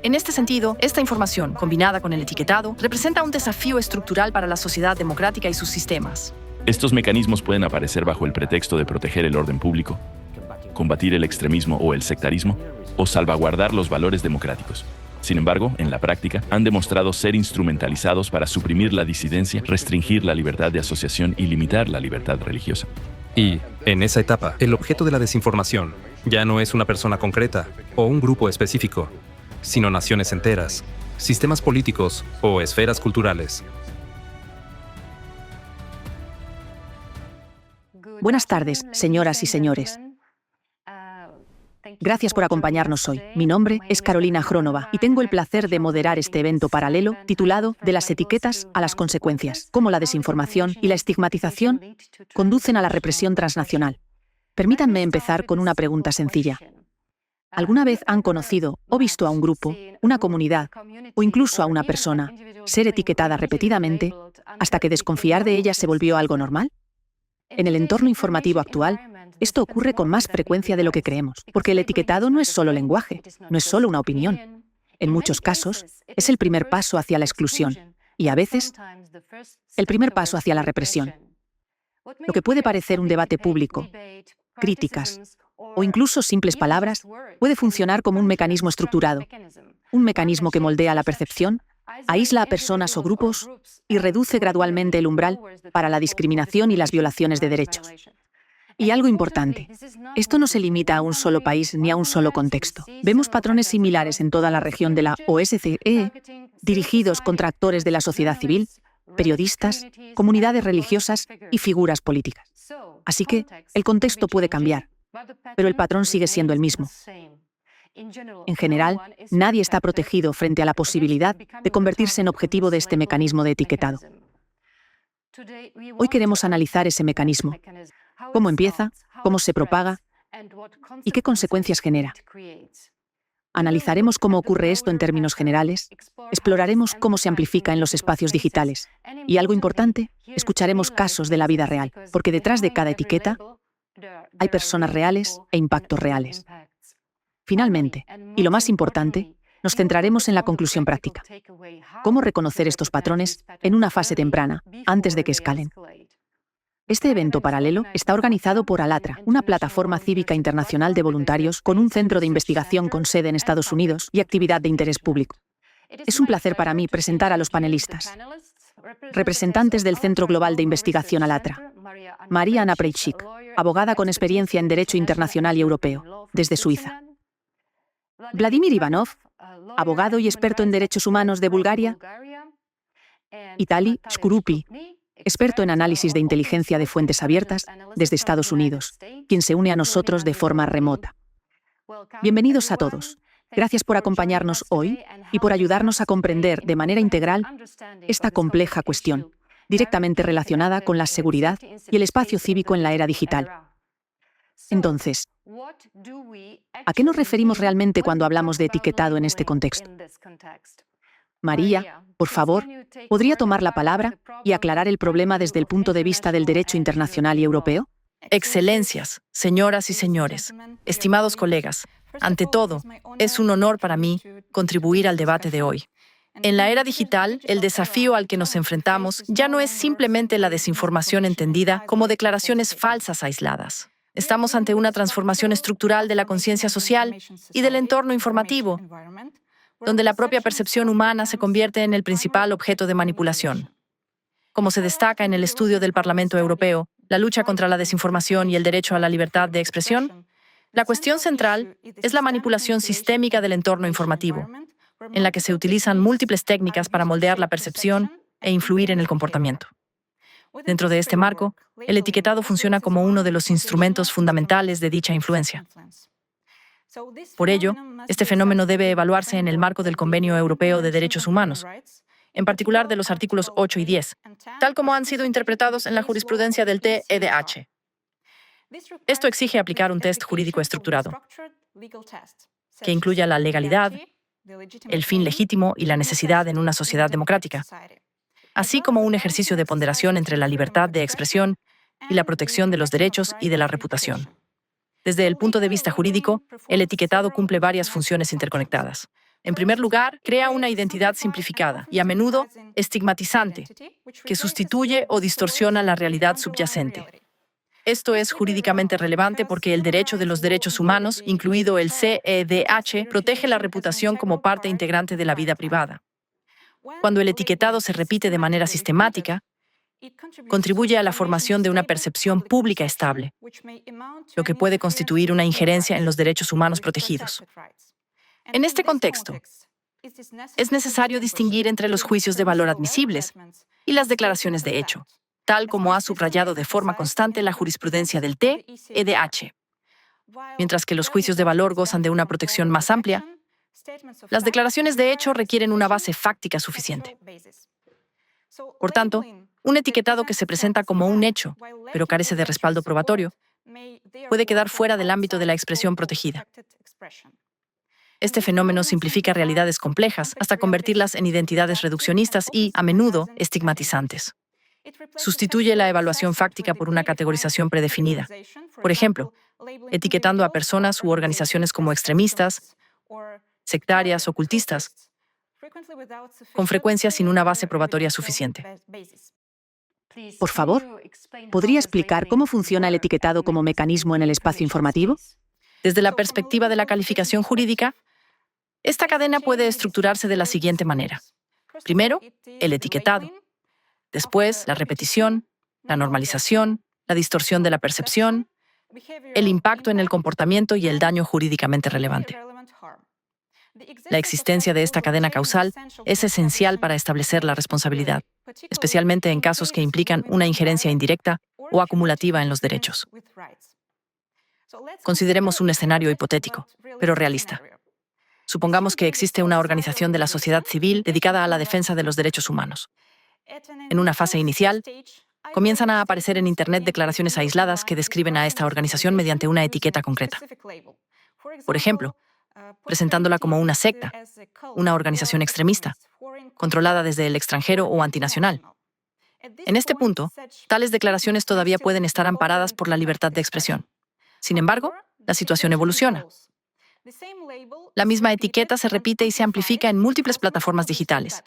En este sentido, esta información, combinada con el etiquetado, representa un desafío estructural para la sociedad democrática y sus sistemas. Estos mecanismos pueden aparecer bajo el pretexto de proteger el orden público, combatir el extremismo o el sectarismo, o salvaguardar los valores democráticos. Sin embargo, en la práctica, han demostrado ser instrumentalizados para suprimir la disidencia, restringir la libertad de asociación y limitar la libertad religiosa. Y, en esa etapa, el objeto de la desinformación ya no es una persona concreta o un grupo específico, sino naciones enteras, sistemas políticos o esferas culturales. Buenas tardes, señoras y señores. Gracias por acompañarnos hoy. Mi nombre es Carolina Chronova y tengo el placer de moderar este evento paralelo titulado De las etiquetas a las consecuencias, cómo la desinformación y la estigmatización conducen a la represión transnacional. Permítanme empezar con una pregunta sencilla. ¿Alguna vez han conocido o visto a un grupo, una comunidad o incluso a una persona ser etiquetada repetidamente hasta que desconfiar de ella se volvió algo normal? En el entorno informativo actual, esto ocurre con más frecuencia de lo que creemos, porque el etiquetado no es solo lenguaje, no es solo una opinión. En muchos casos, es el primer paso hacia la exclusión y, a veces, el primer paso hacia la represión. Lo que puede parecer un debate público, críticas o incluso simples palabras, puede funcionar como un mecanismo estructurado, un mecanismo que moldea la percepción, aísla a personas o grupos y reduce gradualmente el umbral para la discriminación y las violaciones de derechos. Y algo importante, esto no se limita a un solo país ni a un solo contexto. Vemos patrones similares en toda la región de la OSCE, dirigidos contra actores de la sociedad civil, periodistas, comunidades religiosas y figuras políticas. Así que el contexto puede cambiar, pero el patrón sigue siendo el mismo. En general, nadie está protegido frente a la posibilidad de convertirse en objetivo de este mecanismo de etiquetado. Hoy queremos analizar ese mecanismo, cómo empieza, cómo se propaga y qué consecuencias genera. Analizaremos cómo ocurre esto en términos generales, exploraremos cómo se amplifica en los espacios digitales y, algo importante, escucharemos casos de la vida real, porque detrás de cada etiqueta hay personas reales e impactos reales. Finalmente, y lo más importante, nos centraremos en la conclusión práctica. ¿Cómo reconocer estos patrones en una fase temprana, antes de que escalen? Este evento paralelo está organizado por ALLATRA, una plataforma cívica internacional de voluntarios con un centro de investigación con sede en Estados Unidos y actividad de interés público. Es un placer para mí presentar a los panelistas. Representantes del Centro Global de Investigación ALLATRA. María Anna Prejcik, abogada con experiencia en Derecho Internacional y Europeo, desde Suiza. Vladimir Ivanov, abogado y experto en derechos humanos de Bulgaria. Vitali Shkurupi, experto en análisis de inteligencia de fuentes abiertas desde Estados Unidos, quien se une a nosotros de forma remota. Bienvenidos a todos. Gracias por acompañarnos hoy y por ayudarnos a comprender de manera integral esta compleja cuestión, directamente relacionada con la seguridad y el espacio cívico en la era digital. Entonces, ¿a qué nos referimos realmente cuando hablamos de etiquetado en este contexto? María, por favor, ¿podría tomar la palabra y aclarar el problema desde el punto de vista del derecho internacional y europeo? Excelencias, señoras y señores, estimados colegas, ante todo, es un honor para mí contribuir al debate de hoy. En la era digital, el desafío al que nos enfrentamos ya no es simplemente la desinformación entendida como declaraciones falsas aisladas. Estamos ante una transformación estructural de la conciencia social y del entorno informativo, donde la propia percepción humana se convierte en el principal objeto de manipulación. Como se destaca en el estudio del Parlamento Europeo, la lucha contra la desinformación y el derecho a la libertad de expresión, la cuestión central es la manipulación sistémica del entorno informativo, en la que se utilizan múltiples técnicas para moldear la percepción e influir en el comportamiento. Dentro de este marco, el etiquetado funciona como uno de los instrumentos fundamentales de dicha influencia. Por ello, este fenómeno debe evaluarse en el marco del Convenio Europeo de Derechos Humanos, en particular de los artículos 8 y 10, tal como han sido interpretados en la jurisprudencia del TEDH. Esto exige aplicar un test jurídico estructurado, que incluya la legalidad, el fin legítimo y la necesidad en una sociedad democrática, así como un ejercicio de ponderación entre la libertad de expresión y la protección de los derechos y de la reputación. Desde el punto de vista jurídico, el etiquetado cumple varias funciones interconectadas. En primer lugar, crea una identidad simplificada y a menudo estigmatizante, que sustituye o distorsiona la realidad subyacente. Esto es jurídicamente relevante porque el derecho de los derechos humanos, incluido el CEDH, protege la reputación como parte integrante de la vida privada. Cuando el etiquetado se repite de manera sistemática, contribuye a la formación de una percepción pública estable, lo que puede constituir una injerencia en los derechos humanos protegidos. En este contexto, es necesario distinguir entre los juicios de valor admisibles y las declaraciones de hecho, tal como ha subrayado de forma constante la jurisprudencia del TEDH. Mientras que los juicios de valor gozan de una protección más amplia, las declaraciones de hecho requieren una base fáctica suficiente. Por tanto, un etiquetado que se presenta como un hecho, pero carece de respaldo probatorio, puede quedar fuera del ámbito de la expresión protegida. Este fenómeno simplifica realidades complejas hasta convertirlas en identidades reduccionistas y, a menudo, estigmatizantes. Sustituye la evaluación fáctica por una categorización predefinida. Por ejemplo, etiquetando a personas u organizaciones como extremistas, sectarias o cultistas, con frecuencia sin una base probatoria suficiente. Por favor, ¿podría explicar cómo funciona el etiquetado como mecanismo en el espacio informativo? Desde la perspectiva de la calificación jurídica, esta cadena puede estructurarse de la siguiente manera. Primero, el etiquetado. Después, la repetición, la normalización, la distorsión de la percepción, el impacto en el comportamiento y el daño jurídicamente relevante. La existencia de esta cadena causal es esencial para establecer la responsabilidad, especialmente en casos que implican una injerencia indirecta o acumulativa en los derechos. Consideremos un escenario hipotético, pero realista. Supongamos que existe una organización de la sociedad civil dedicada a la defensa de los derechos humanos. En una fase inicial, comienzan a aparecer en Internet declaraciones aisladas que describen a esta organización mediante una etiqueta concreta. Por ejemplo, presentándola como una secta, una organización extremista, controlada desde el extranjero o antinacional. En este punto, tales declaraciones todavía pueden estar amparadas por la libertad de expresión. Sin embargo, la situación evoluciona. La misma etiqueta se repite y se amplifica en múltiples plataformas digitales,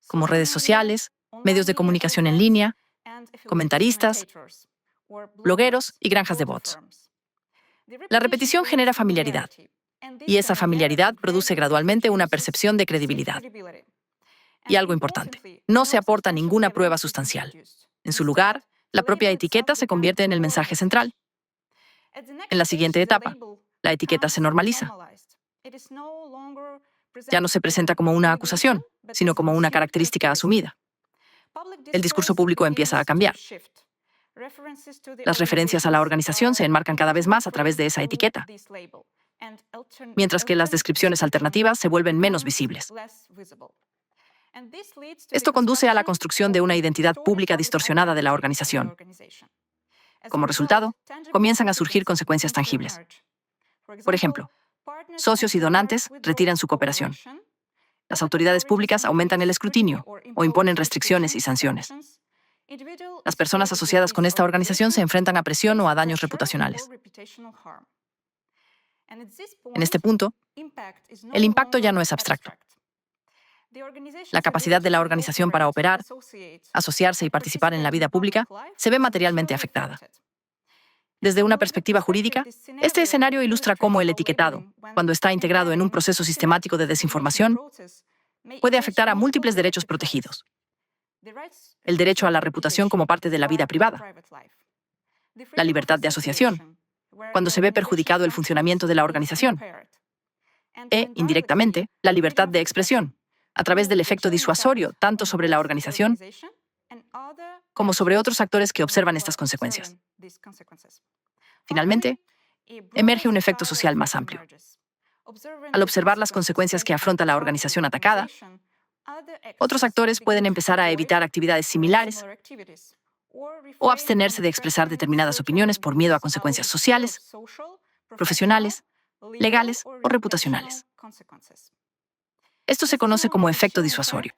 como redes sociales, medios de comunicación en línea, comentaristas, blogueros y granjas de bots. La repetición genera familiaridad, y esa familiaridad produce gradualmente una percepción de credibilidad. Y algo importante, no se aporta ninguna prueba sustancial. En su lugar, la propia etiqueta se convierte en el mensaje central. En la siguiente etapa, la etiqueta se normaliza. Ya no se presenta como una acusación, sino como una característica asumida. El discurso público empieza a cambiar. Las referencias a la organización se enmarcan cada vez más a través de esa etiqueta, mientras que las descripciones alternativas se vuelven menos visibles. Esto conduce a la construcción de una identidad pública distorsionada de la organización. Como resultado, comienzan a surgir consecuencias tangibles. Por ejemplo, socios y donantes retiran su cooperación. Las autoridades públicas aumentan el escrutinio o imponen restricciones y sanciones. Las personas asociadas con esta organización se enfrentan a presión o a daños reputacionales. En este punto, el impacto ya no es abstracto. La capacidad de la organización para operar, asociarse y participar en la vida pública se ve materialmente afectada. Desde una perspectiva jurídica, este escenario ilustra cómo el etiquetado, cuando está integrado en un proceso sistemático de desinformación, puede afectar a múltiples derechos protegidos. El derecho a la reputación como parte de la vida privada, la libertad de asociación, cuando se ve perjudicado el funcionamiento de la organización, e, indirectamente, la libertad de expresión, a través del efecto disuasorio tanto sobre la organización como sobre otros actores que observan estas consecuencias. Finalmente, emerge un efecto social más amplio. Al observar las consecuencias que afronta la organización atacada, otros actores pueden empezar a evitar actividades similares o abstenerse de expresar determinadas opiniones por miedo a consecuencias sociales, profesionales, legales o reputacionales. Esto se conoce como efecto disuasorio,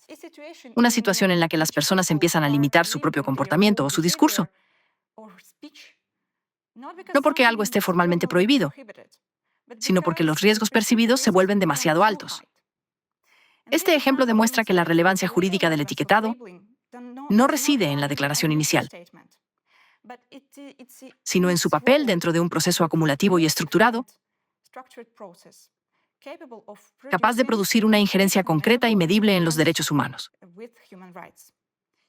una situación en la que las personas empiezan a limitar su propio comportamiento o su discurso, no porque algo esté formalmente prohibido, sino porque los riesgos percibidos se vuelven demasiado altos. Este ejemplo demuestra que la relevancia jurídica del etiquetado no reside en la declaración inicial, sino en su papel dentro de un proceso acumulativo y estructurado, capaz de producir una injerencia concreta y medible en los derechos humanos.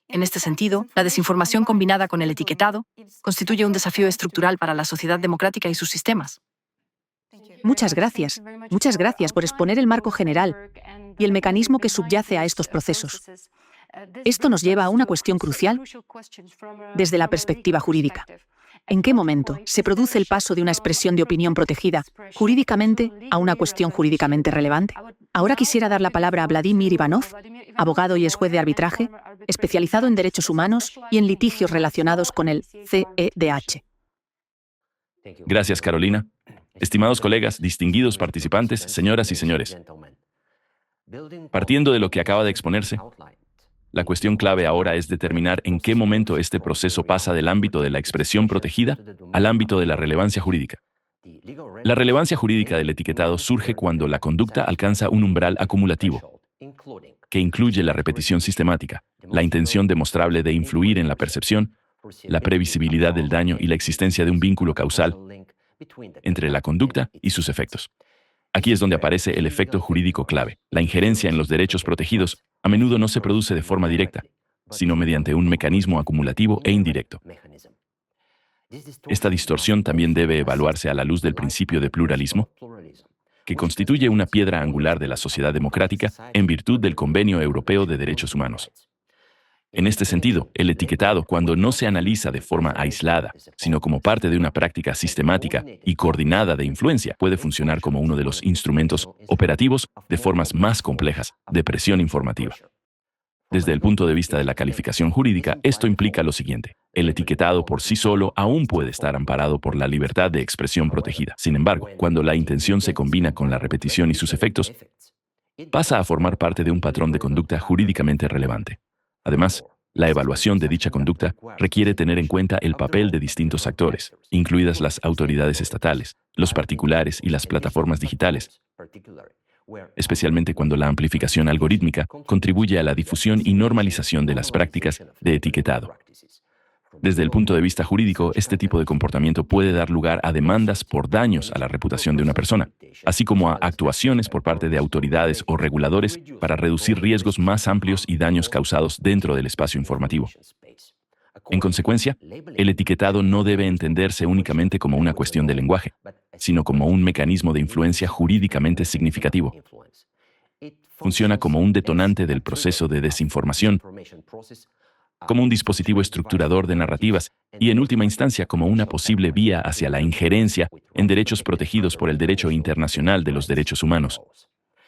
En este sentido, la desinformación combinada con el etiquetado constituye un desafío estructural para la sociedad democrática y sus sistemas. Muchas gracias. Muchas gracias por exponer el marco general y el mecanismo que subyace a estos procesos. Esto nos lleva a una cuestión crucial desde la perspectiva jurídica. ¿En qué momento se produce el paso de una expresión de opinión protegida jurídicamente a una cuestión jurídicamente relevante? Ahora quisiera dar la palabra a Vladimir Ivanov, abogado y ex juez de arbitraje, especializado en derechos humanos y en litigios relacionados con el CEDH. Gracias, Carolina. Estimados colegas, distinguidos participantes, señoras y señores. Partiendo de lo que acaba de exponerse, la cuestión clave ahora es determinar en qué momento este proceso pasa del ámbito de la expresión protegida al ámbito de la relevancia jurídica. La relevancia jurídica del etiquetado surge cuando la conducta alcanza un umbral acumulativo, que incluye la repetición sistemática, la intención demostrable de influir en la percepción, la previsibilidad del daño y la existencia de un vínculo causal entre la conducta y sus efectos. Aquí es donde aparece el efecto jurídico clave. La injerencia en los derechos protegidos a menudo no se produce de forma directa, sino mediante un mecanismo acumulativo e indirecto. Esta distorsión también debe evaluarse a la luz del principio de pluralismo, que constituye una piedra angular de la sociedad democrática en virtud del Convenio Europeo de Derechos Humanos. En este sentido, el etiquetado, cuando no se analiza de forma aislada, sino como parte de una práctica sistemática y coordinada de influencia, puede funcionar como uno de los instrumentos operativos de formas más complejas de presión informativa. Desde el punto de vista de la calificación jurídica, esto implica lo siguiente. El etiquetado por sí solo aún puede estar amparado por la libertad de expresión protegida. Sin embargo, cuando la intención se combina con la repetición y sus efectos, pasa a formar parte de un patrón de conducta jurídicamente relevante. Además, la evaluación de dicha conducta requiere tener en cuenta el papel de distintos actores, incluidas las autoridades estatales, los particulares y las plataformas digitales, especialmente cuando la amplificación algorítmica contribuye a la difusión y normalización de las prácticas de etiquetado. Desde el punto de vista jurídico, este tipo de comportamiento puede dar lugar a demandas por daños a la reputación de una persona, así como a actuaciones por parte de autoridades o reguladores para reducir riesgos más amplios y daños causados dentro del espacio informativo. En consecuencia, el etiquetado no debe entenderse únicamente como una cuestión de lenguaje, sino como un mecanismo de influencia jurídicamente significativo. Funciona como un detonante del proceso de desinformación, como un dispositivo estructurador de narrativas y, en última instancia, como una posible vía hacia la injerencia en derechos protegidos por el derecho internacional de los derechos humanos.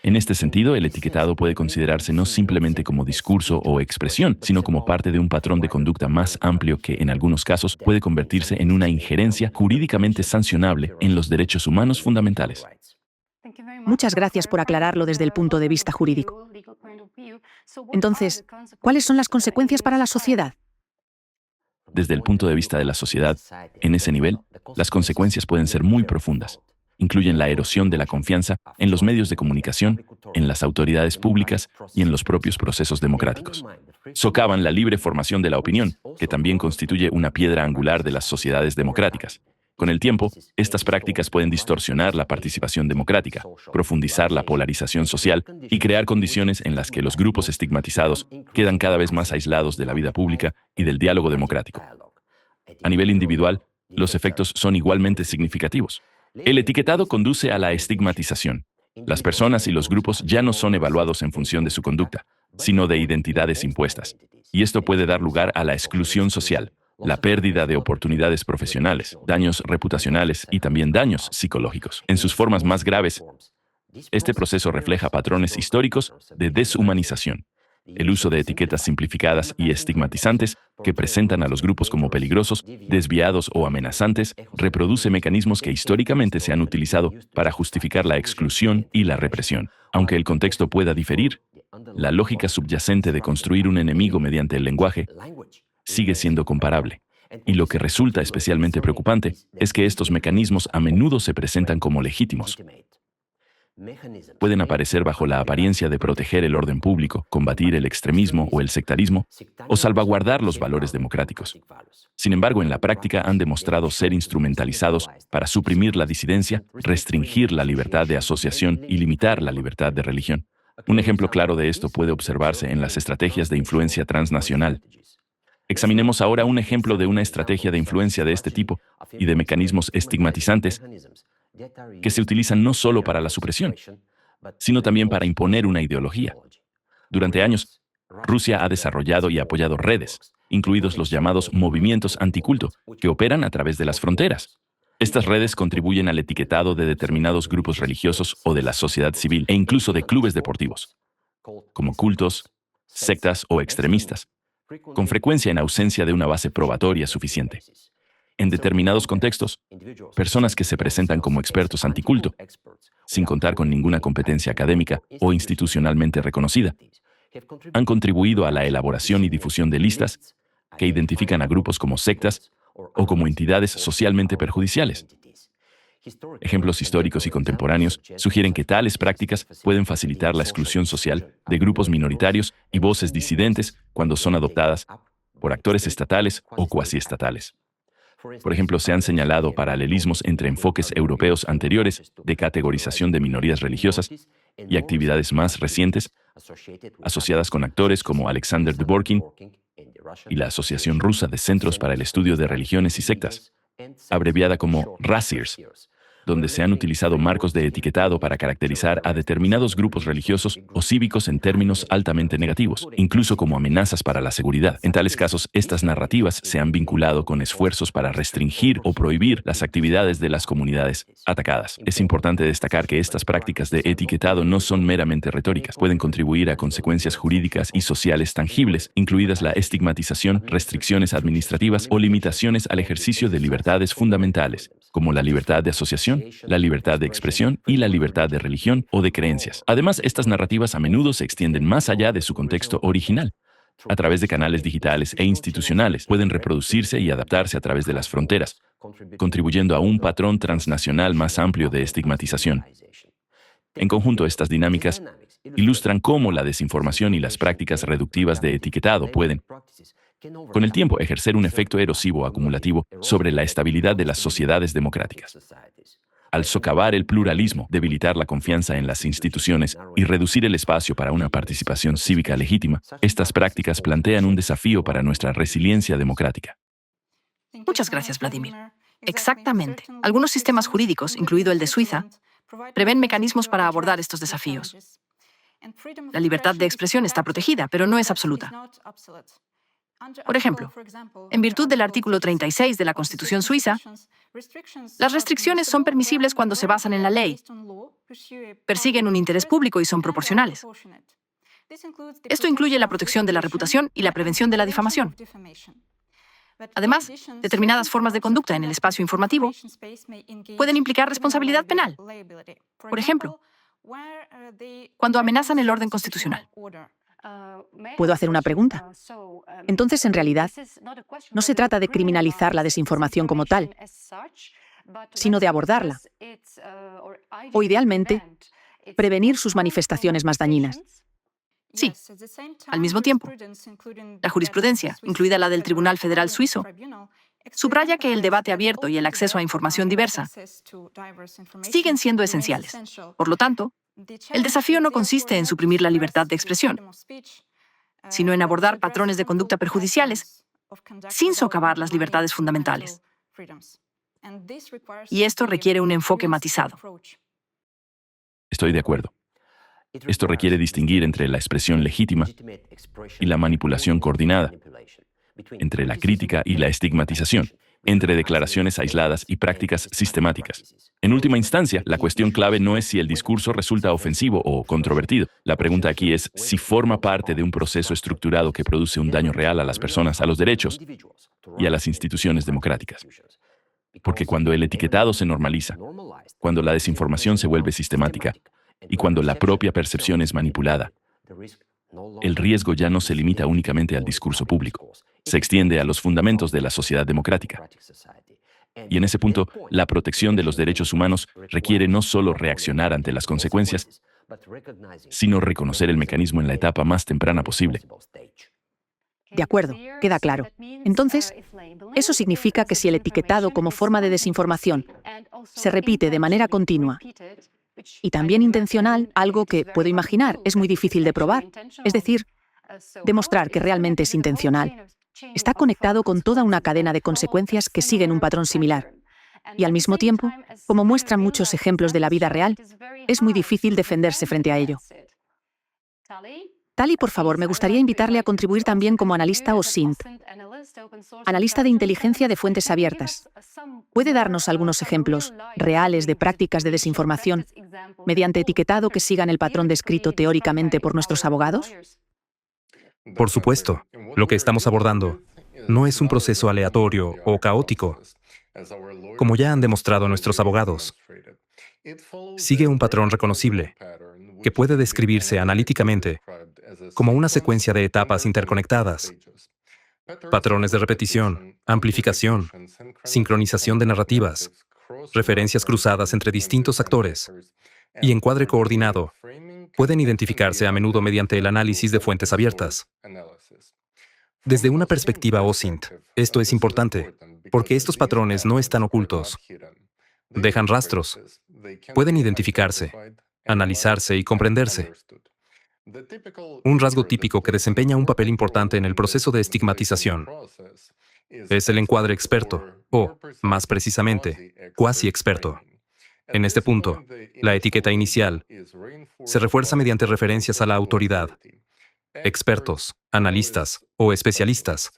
En este sentido, el etiquetado puede considerarse no simplemente como discurso o expresión, sino como parte de un patrón de conducta más amplio que, en algunos casos, puede convertirse en una injerencia jurídicamente sancionable en los derechos humanos fundamentales. Muchas gracias por aclararlo desde el punto de vista jurídico. Entonces, ¿cuáles son las consecuencias para la sociedad? Desde el punto de vista de la sociedad, en ese nivel, las consecuencias pueden ser muy profundas. Incluyen la erosión de la confianza en los medios de comunicación, en las autoridades públicas y en los propios procesos democráticos. Socavan la libre formación de la opinión, que también constituye una piedra angular de las sociedades democráticas. Con el tiempo, estas prácticas pueden distorsionar la participación democrática, profundizar la polarización social y crear condiciones en las que los grupos estigmatizados quedan cada vez más aislados de la vida pública y del diálogo democrático. A nivel individual, los efectos son igualmente significativos. El etiquetado conduce a la estigmatización. Las personas y los grupos ya no son evaluados en función de su conducta, sino de identidades impuestas. Y esto puede dar lugar a la exclusión social, la pérdida de oportunidades profesionales, daños reputacionales y también daños psicológicos. En sus formas más graves, este proceso refleja patrones históricos de deshumanización. El uso de etiquetas simplificadas y estigmatizantes que presentan a los grupos como peligrosos, desviados o amenazantes reproduce mecanismos que históricamente se han utilizado para justificar la exclusión y la represión. Aunque el contexto pueda diferir, la lógica subyacente de construir un enemigo mediante el lenguaje sigue siendo comparable. Y lo que resulta especialmente preocupante es que estos mecanismos a menudo se presentan como legítimos. Pueden aparecer bajo la apariencia de proteger el orden público, combatir el extremismo o el sectarismo, o salvaguardar los valores democráticos. Sin embargo, en la práctica han demostrado ser instrumentalizados para suprimir la disidencia, restringir la libertad de asociación y limitar la libertad de religión. Un ejemplo claro de esto puede observarse en las estrategias de influencia transnacional. Examinemos ahora un ejemplo de una estrategia de influencia de este tipo y de mecanismos estigmatizantes que se utilizan no solo para la supresión, sino también para imponer una ideología. Durante años, Rusia ha desarrollado y apoyado redes, incluidos los llamados movimientos anticulto, que operan a través de las fronteras. Estas redes contribuyen al etiquetado de determinados grupos religiosos o de la sociedad civil e incluso de clubes deportivos, como cultos, sectas o extremistas, con frecuencia en ausencia de una base probatoria suficiente. En determinados contextos, personas que se presentan como expertos anticulto, sin contar con ninguna competencia académica o institucionalmente reconocida, han contribuido a la elaboración y difusión de listas que identifican a grupos como sectas o como entidades socialmente perjudiciales. Ejemplos históricos y contemporáneos sugieren que tales prácticas pueden facilitar la exclusión social de grupos minoritarios y voces disidentes cuando son adoptadas por actores estatales o cuasiestatales. Por ejemplo, se han señalado paralelismos entre enfoques europeos anteriores de categorización de minorías religiosas y actividades más recientes asociadas con actores como Alexander Dworkin y la Asociación Rusa de Centros para el Estudio de Religiones y Sectas, abreviada como RACIRS, donde se han utilizado marcos de etiquetado para caracterizar a determinados grupos religiosos o cívicos en términos altamente negativos, incluso como amenazas para la seguridad. En tales casos, estas narrativas se han vinculado con esfuerzos para restringir o prohibir las actividades de las comunidades atacadas. Es importante destacar que estas prácticas de etiquetado no son meramente retóricas, pueden contribuir a consecuencias jurídicas y sociales tangibles, incluidas la estigmatización, restricciones administrativas o limitaciones al ejercicio de libertades fundamentales, como la libertad de asociación, la libertad de expresión y la libertad de religión o de creencias. Además, estas narrativas a menudo se extienden más allá de su contexto original. A través de canales digitales e institucionales, pueden reproducirse y adaptarse a través de las fronteras, contribuyendo a un patrón transnacional más amplio de estigmatización. En conjunto, estas dinámicas ilustran cómo la desinformación y las prácticas reductivas de etiquetado pueden, con el tiempo, ejercer un efecto erosivo acumulativo sobre la estabilidad de las sociedades democráticas. Al socavar el pluralismo, debilitar la confianza en las instituciones y reducir el espacio para una participación cívica legítima, estas prácticas plantean un desafío para nuestra resiliencia democrática. Muchas gracias, Vladimir. Exactamente. Algunos sistemas jurídicos, incluido el de Suiza, prevén mecanismos para abordar estos desafíos. La libertad de expresión está protegida, pero no es absoluta. Por ejemplo, en virtud del artículo 36 de la Constitución suiza, las restricciones son permisibles cuando se basan en la ley, persiguen un interés público y son proporcionales. Esto incluye la protección de la reputación y la prevención de la difamación. Además, determinadas formas de conducta en el espacio informativo pueden implicar responsabilidad penal. Por ejemplo, cuando amenazan el orden constitucional. ¿Puedo hacer una pregunta? Entonces, en realidad, no se trata de criminalizar la desinformación como tal, sino de abordarla. O, idealmente, prevenir sus manifestaciones más dañinas. Sí, al mismo tiempo, la jurisprudencia, incluida la del Tribunal Federal Suizo, subraya que el debate abierto y el acceso a información diversa siguen siendo esenciales. Por lo tanto, el desafío no consiste en suprimir la libertad de expresión, sino en abordar patrones de conducta perjudiciales sin socavar las libertades fundamentales. Y esto requiere un enfoque matizado. Estoy de acuerdo. Esto requiere distinguir entre la expresión legítima y la manipulación coordinada, entre la crítica y la estigmatización, entre declaraciones aisladas y prácticas sistemáticas. En última instancia, la cuestión clave no es si el discurso resulta ofensivo o controvertido. La pregunta aquí es si forma parte de un proceso estructurado que produce un daño real a las personas, a los derechos y a las instituciones democráticas. Porque cuando el etiquetado se normaliza, cuando la desinformación se vuelve sistemática y cuando la propia percepción es manipulada, el riesgo ya no se limita únicamente al discurso público. se extiende a los fundamentos de la sociedad democrática. Y en ese punto, la protección de los derechos humanos requiere no solo reaccionar ante las consecuencias, sino reconocer el mecanismo en la etapa más temprana posible. De acuerdo, queda claro. Entonces, eso significa que si el etiquetado como forma de desinformación se repite de manera continua y también intencional, algo que, puedo imaginar, es muy difícil de probar, es decir, demostrar que realmente es intencional, está conectado con toda una cadena de consecuencias que siguen un patrón similar. Y al mismo tiempo, como muestran muchos ejemplos de la vida real, es muy difícil defenderse frente a ello. Tali, por favor, me gustaría invitarle a contribuir también como analista o SINT, analista de inteligencia de fuentes abiertas. ¿Puede darnos algunos ejemplos reales de prácticas de desinformación mediante etiquetado que sigan el patrón descrito teóricamente por nuestros abogados? Por supuesto, lo que estamos abordando no es un proceso aleatorio o caótico, como ya han demostrado nuestros abogados. Sigue un patrón reconocible, que puede describirse analíticamente como una secuencia de etapas interconectadas, patrones de repetición, amplificación, sincronización de narrativas, referencias cruzadas entre distintos actores y encuadre coordinado. Pueden identificarse a menudo mediante el análisis de fuentes abiertas. Desde una perspectiva OSINT, esto es importante, porque estos patrones no están ocultos. Dejan rastros. Pueden identificarse, analizarse y comprenderse. Un rasgo típico que desempeña un papel importante en el proceso de estigmatización es el encuadre experto, o, más precisamente, cuasi experto. En este punto, la etiqueta inicial se refuerza mediante referencias a la autoridad, expertos, analistas o especialistas,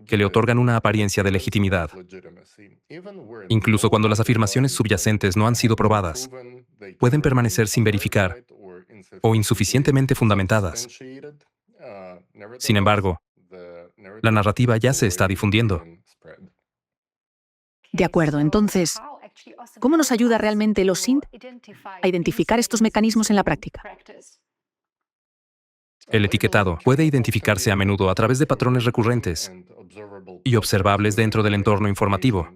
que le otorgan una apariencia de legitimidad, incluso cuando las afirmaciones subyacentes no han sido probadas, pueden permanecer sin verificar o insuficientemente fundamentadas. Sin embargo, la narrativa ya se está difundiendo. De acuerdo, entonces, ¿cómo nos ayuda realmente el OSINT a identificar estos mecanismos en la práctica? El etiquetado puede identificarse a menudo a través de patrones recurrentes y observables dentro del entorno informativo.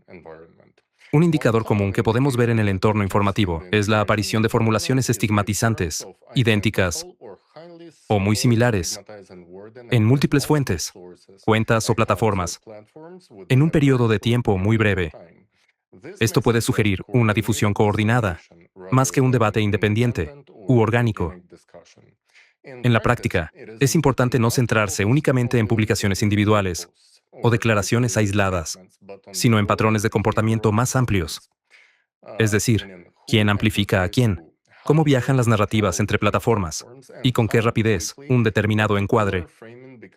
Un indicador común que podemos ver en el entorno informativo es la aparición de formulaciones estigmatizantes, idénticas o muy similares, en múltiples fuentes, cuentas o plataformas, en un periodo de tiempo muy breve. Esto puede sugerir una difusión coordinada, más que un debate independiente u orgánico. En la práctica, es importante no centrarse únicamente en publicaciones individuales o declaraciones aisladas, sino en patrones de comportamiento más amplios. Es decir, quién amplifica a quién, cómo viajan las narrativas entre plataformas y con qué rapidez un determinado encuadre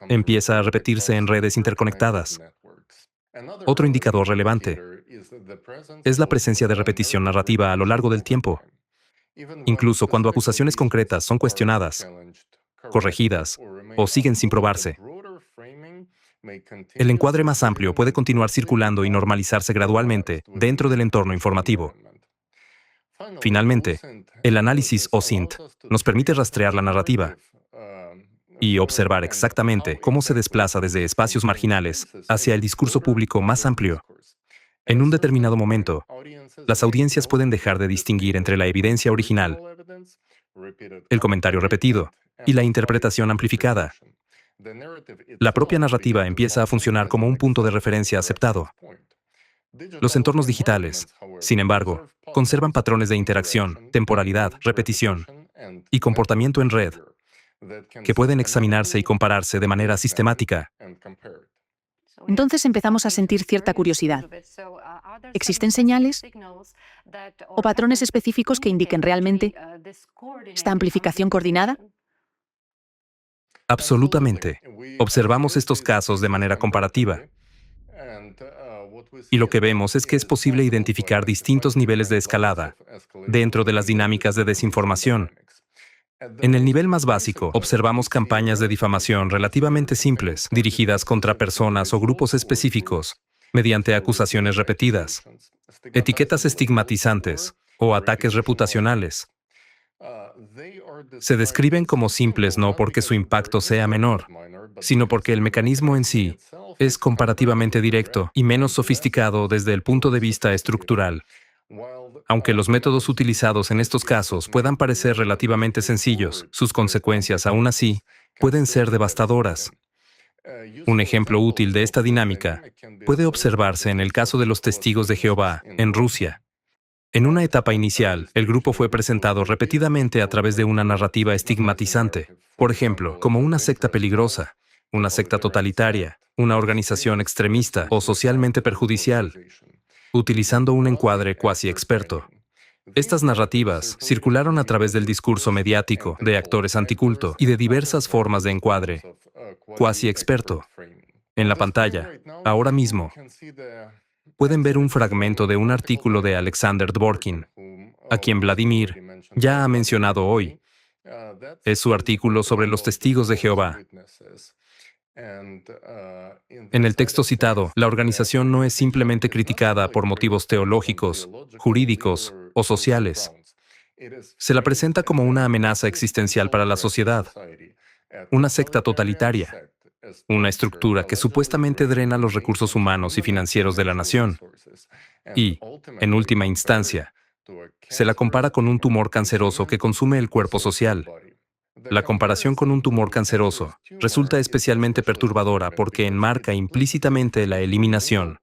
empieza a repetirse en redes interconectadas. Otro indicador relevante es la presencia de repetición narrativa a lo largo del tiempo, incluso cuando acusaciones concretas son cuestionadas, corregidas o siguen sin probarse. El encuadre más amplio puede continuar circulando y normalizarse gradualmente dentro del entorno informativo. Finalmente, el análisis OSINT nos permite rastrear la narrativa y observar exactamente cómo se desplaza desde espacios marginales hacia el discurso público más amplio. En un determinado momento, las audiencias pueden dejar de distinguir entre la evidencia original, el comentario repetido y la interpretación amplificada. La propia narrativa empieza a funcionar como un punto de referencia aceptado. Los entornos digitales, sin embargo, conservan patrones de interacción, temporalidad, repetición y comportamiento en red que pueden examinarse y compararse de manera sistemática. Entonces empezamos a sentir cierta curiosidad. ¿Existen señales o patrones específicos que indiquen realmente esta amplificación coordinada? Absolutamente. Observamos estos casos de manera comparativa. Y lo que vemos es que es posible identificar distintos niveles de escalada dentro de las dinámicas de desinformación. En el nivel más básico, observamos campañas de difamación relativamente simples, dirigidas contra personas o grupos específicos, mediante acusaciones repetidas, etiquetas estigmatizantes o ataques reputacionales. Se describen como simples no porque su impacto sea menor, sino porque el mecanismo en sí es comparativamente directo y menos sofisticado desde el punto de vista estructural. Aunque los métodos utilizados en estos casos puedan parecer relativamente sencillos, sus consecuencias, aún así, pueden ser devastadoras. Un ejemplo útil de esta dinámica puede observarse en el caso de los testigos de Jehová en Rusia. En una etapa inicial, el grupo fue presentado repetidamente a través de una narrativa estigmatizante, por ejemplo, como una secta peligrosa, una secta totalitaria, una organización extremista o socialmente perjudicial, utilizando un encuadre cuasi experto. Estas narrativas circularon a través del discurso mediático, de actores anticulto y de diversas formas de encuadre cuasi experto. En la pantalla, ahora mismo, pueden ver un fragmento de un artículo de Alexander Dworkin, a quien Vladimir ya ha mencionado hoy. Es su artículo sobre los testigos de Jehová. En el texto citado, la organización no es simplemente criticada por motivos teológicos, jurídicos o sociales. Se la presenta como una amenaza existencial para la sociedad, una secta totalitaria, una estructura que supuestamente drena los recursos humanos y financieros de la nación. Y, en última instancia, se la compara con un tumor canceroso que consume el cuerpo social. La comparación con un tumor canceroso resulta especialmente perturbadora porque enmarca implícitamente la eliminación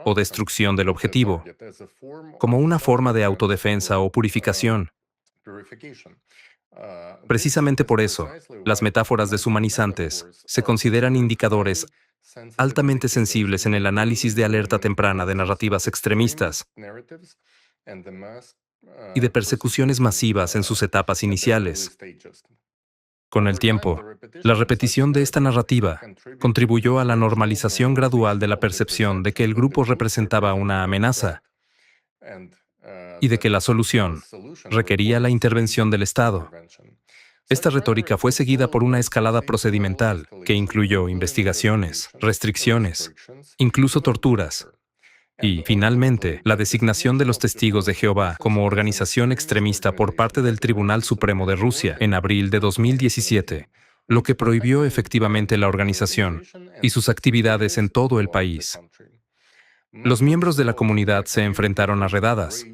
o destrucción del objetivo, como una forma de autodefensa o purificación. Precisamente por eso, las metáforas deshumanizantes se consideran indicadores altamente sensibles en el análisis de alerta temprana de narrativas extremistas y de persecuciones masivas en sus etapas iniciales. Con el tiempo, la repetición de esta narrativa contribuyó a la normalización gradual de la percepción de que el grupo representaba una amenaza y de que la solución requería la intervención del Estado. Esta retórica fue seguida por una escalada procedimental que incluyó investigaciones, restricciones, incluso torturas, y, finalmente, la designación de los Testigos de Jehová como organización extremista por parte del Tribunal Supremo de Rusia en abril de 2017, lo que prohibió efectivamente la organización y sus actividades en todo el país. Los miembros de la comunidad se enfrentaron a redadas,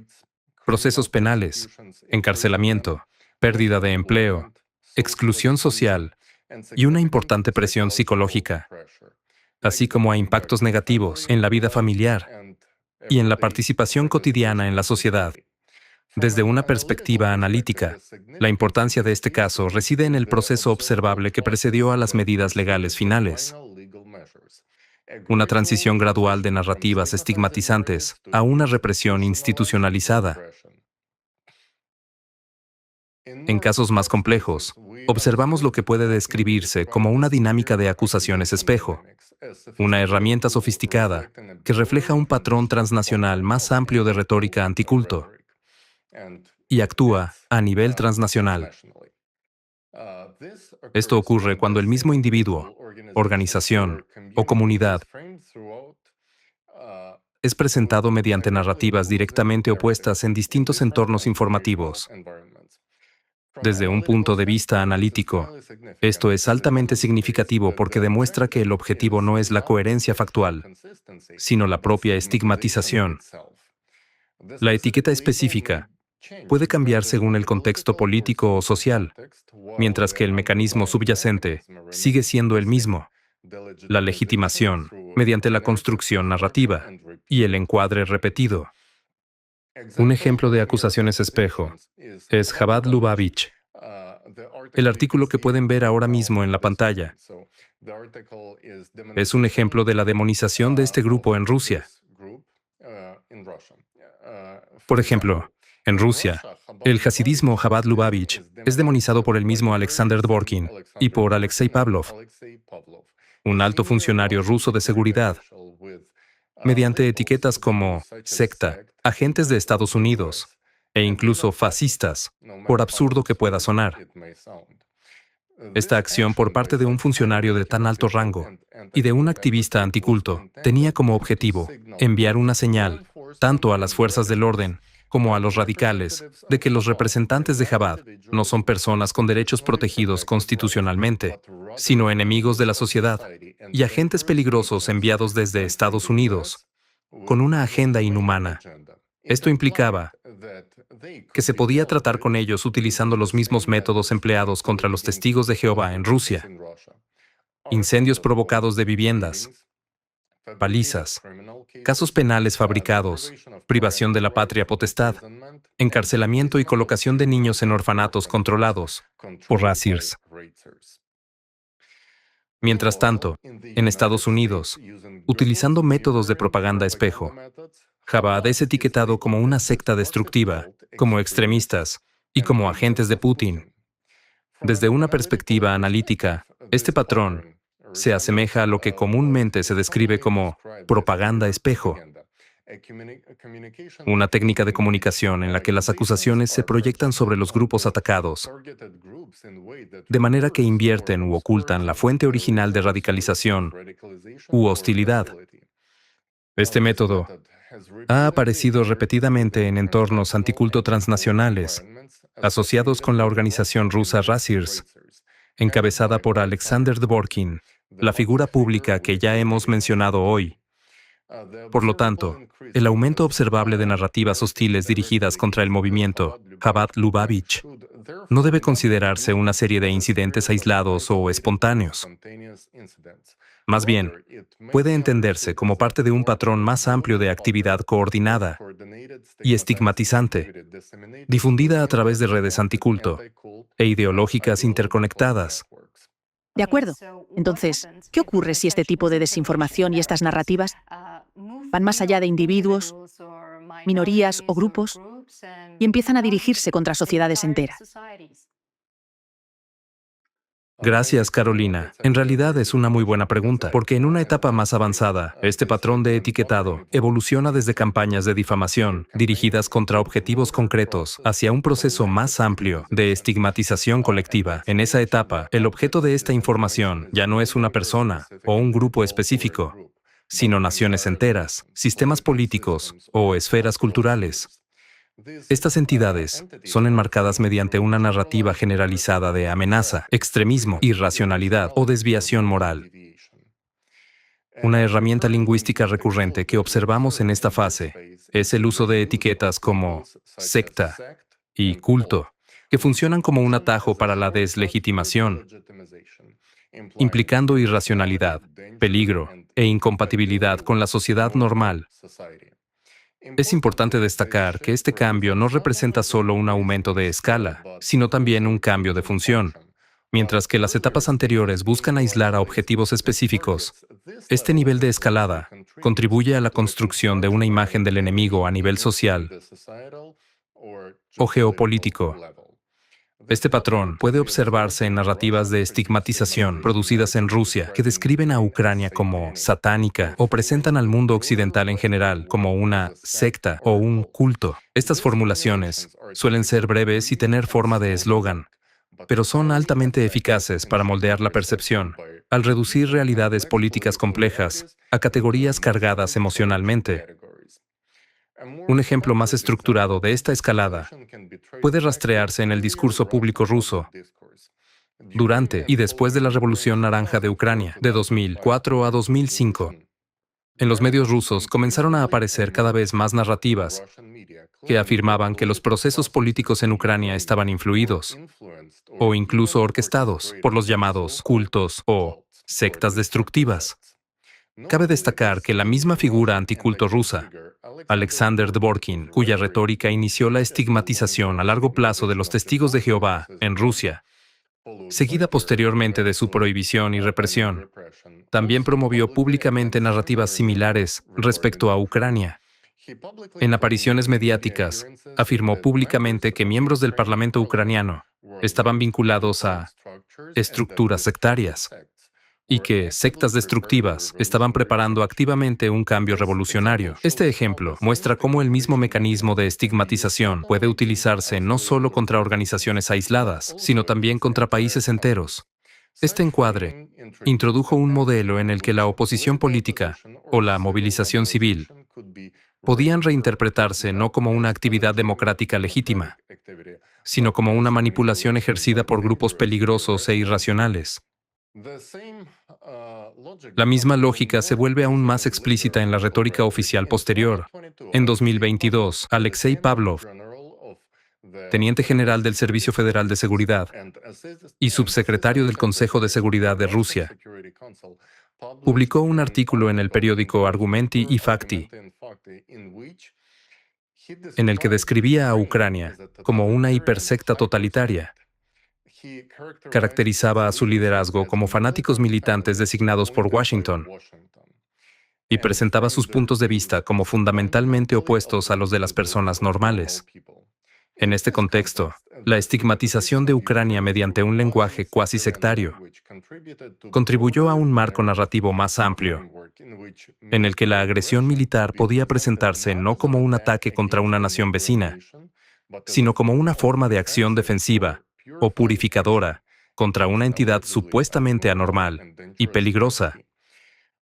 procesos penales, encarcelamiento, pérdida de empleo, exclusión social y una importante presión psicológica, así como a impactos negativos en la vida familiar y en la participación cotidiana en la sociedad. Desde una perspectiva analítica, la importancia de este caso reside en el proceso observable que precedió a las medidas legales finales. Una transición gradual de narrativas estigmatizantes a una represión institucionalizada. En casos más complejos, observamos lo que puede describirse como una dinámica de acusaciones espejo, una herramienta sofisticada que refleja un patrón transnacional más amplio de retórica anticulto y actúa a nivel transnacional. Esto ocurre cuando el mismo individuo, organización o comunidad es presentado mediante narrativas directamente opuestas en distintos entornos informativos. Desde un punto de vista analítico, esto es altamente significativo porque demuestra que el objetivo no es la coherencia factual, sino la propia estigmatización. La etiqueta específica puede cambiar según el contexto político o social, mientras que el mecanismo subyacente sigue siendo el mismo: la legitimación mediante la construcción narrativa y el encuadre repetido. Un ejemplo de acusaciones espejo es Chabad Lubavitch, el artículo que pueden ver ahora mismo en la pantalla. Es un ejemplo de la demonización de este grupo en Rusia. Por ejemplo, en Rusia, el hasidismo Chabad Lubavitch es demonizado por el mismo Alexander Dworkin y por Alexei Pavlov, un alto funcionario ruso de seguridad, mediante etiquetas como secta, agentes de Estados Unidos e incluso fascistas, por absurdo que pueda sonar. Esta acción por parte de un funcionario de tan alto rango y de un activista anticulto tenía como objetivo enviar una señal tanto a las fuerzas del orden como a los radicales, de que los representantes de Chabad no son personas con derechos protegidos constitucionalmente, sino enemigos de la sociedad y agentes peligrosos enviados desde Estados Unidos con una agenda inhumana. Esto implicaba que se podía tratar con ellos utilizando los mismos métodos empleados contra los testigos de Jehová en Rusia: incendios provocados de viviendas, palizas, casos penales fabricados, privación de la patria potestad, encarcelamiento y colocación de niños en orfanatos controlados por Razirs. Mientras tanto, en Estados Unidos, utilizando métodos de propaganda espejo, Chabad es etiquetado como una secta destructiva, como extremistas y como agentes de Putin. Desde una perspectiva analítica, este patrón se asemeja a lo que comúnmente se describe como propaganda espejo, una técnica de comunicación en la que las acusaciones se proyectan sobre los grupos atacados, de manera que invierten u ocultan la fuente original de radicalización u hostilidad. Este método ha aparecido repetidamente en entornos anticulto transnacionales, asociados con la organización rusa Razirs, encabezada por Alexander Dvorkin, la figura pública que ya hemos mencionado hoy. Por lo tanto, el aumento observable de narrativas hostiles dirigidas contra el movimiento Chabad Lubavitch no debe considerarse una serie de incidentes aislados o espontáneos. Más bien, puede entenderse como parte de un patrón más amplio de actividad coordinada y estigmatizante, difundida a través de redes anticulto e ideológicas interconectadas. De acuerdo. Entonces, ¿qué ocurre si este tipo de desinformación y estas narrativas van más allá de individuos, minorías o grupos y empiezan a dirigirse contra sociedades enteras? Gracias, Carolina. En realidad es una muy buena pregunta, porque en una etapa más avanzada, este patrón de etiquetado evoluciona desde campañas de difamación dirigidas contra objetivos concretos hacia un proceso más amplio de estigmatización colectiva. En esa etapa, el objeto de esta información ya no es una persona o un grupo específico, sino naciones enteras, sistemas políticos o esferas culturales. Estas entidades son enmarcadas mediante una narrativa generalizada de amenaza, extremismo, irracionalidad o desviación moral. Una herramienta lingüística recurrente que observamos en esta fase es el uso de etiquetas como secta y culto, que funcionan como un atajo para la deslegitimación, implicando irracionalidad, peligro e incompatibilidad con la sociedad normal. Es importante destacar que este cambio no representa solo un aumento de escala, sino también un cambio de función. Mientras que las etapas anteriores buscan aislar a objetivos específicos, este nivel de escalada contribuye a la construcción de una imagen del enemigo a nivel social o geopolítico. Este patrón puede observarse en narrativas de estigmatización producidas en Rusia que describen a Ucrania como satánica o presentan al mundo occidental en general como una secta o un culto. Estas formulaciones suelen ser breves y tener forma de eslogan, pero son altamente eficaces para moldear la percepción, al reducir realidades políticas complejas a categorías cargadas emocionalmente. Un ejemplo más estructurado de esta escalada puede rastrearse en el discurso público ruso durante y después de la Revolución Naranja de Ucrania, de 2004 a 2005. En los medios rusos comenzaron a aparecer cada vez más narrativas que afirmaban que los procesos políticos en Ucrania estaban influidos o incluso orquestados por los llamados cultos o sectas destructivas. Cabe destacar que la misma figura anticulto rusa, Alexander Dvorkin, cuya retórica inició la estigmatización a largo plazo de los testigos de Jehová en Rusia, seguida posteriormente de su prohibición y represión, también promovió públicamente narrativas similares respecto a Ucrania. En apariciones mediáticas, afirmó públicamente que miembros del Parlamento ucraniano estaban vinculados a estructuras sectarias y que sectas destructivas estaban preparando activamente un cambio revolucionario. Este ejemplo muestra cómo el mismo mecanismo de estigmatización puede utilizarse no solo contra organizaciones aisladas, sino también contra países enteros. Este encuadre introdujo un modelo en el que la oposición política o la movilización civil podían reinterpretarse no como una actividad democrática legítima, sino como una manipulación ejercida por grupos peligrosos e irracionales. La misma lógica se vuelve aún más explícita en la retórica oficial posterior. En 2022, Alexei Pavlov, teniente general del Servicio Federal de Seguridad y subsecretario del Consejo de Seguridad de Rusia, publicó un artículo en el periódico Argumenti y Fakti, en el que describía a Ucrania como una hipersecta totalitaria. Caracterizaba a su liderazgo como fanáticos militantes designados por Washington y presentaba sus puntos de vista como fundamentalmente opuestos a los de las personas normales. En este contexto, la estigmatización de Ucrania mediante un lenguaje cuasi sectario contribuyó a un marco narrativo más amplio, en el que la agresión militar podía presentarse no como un ataque contra una nación vecina, sino como una forma de acción defensiva o purificadora contra una entidad supuestamente anormal y peligrosa.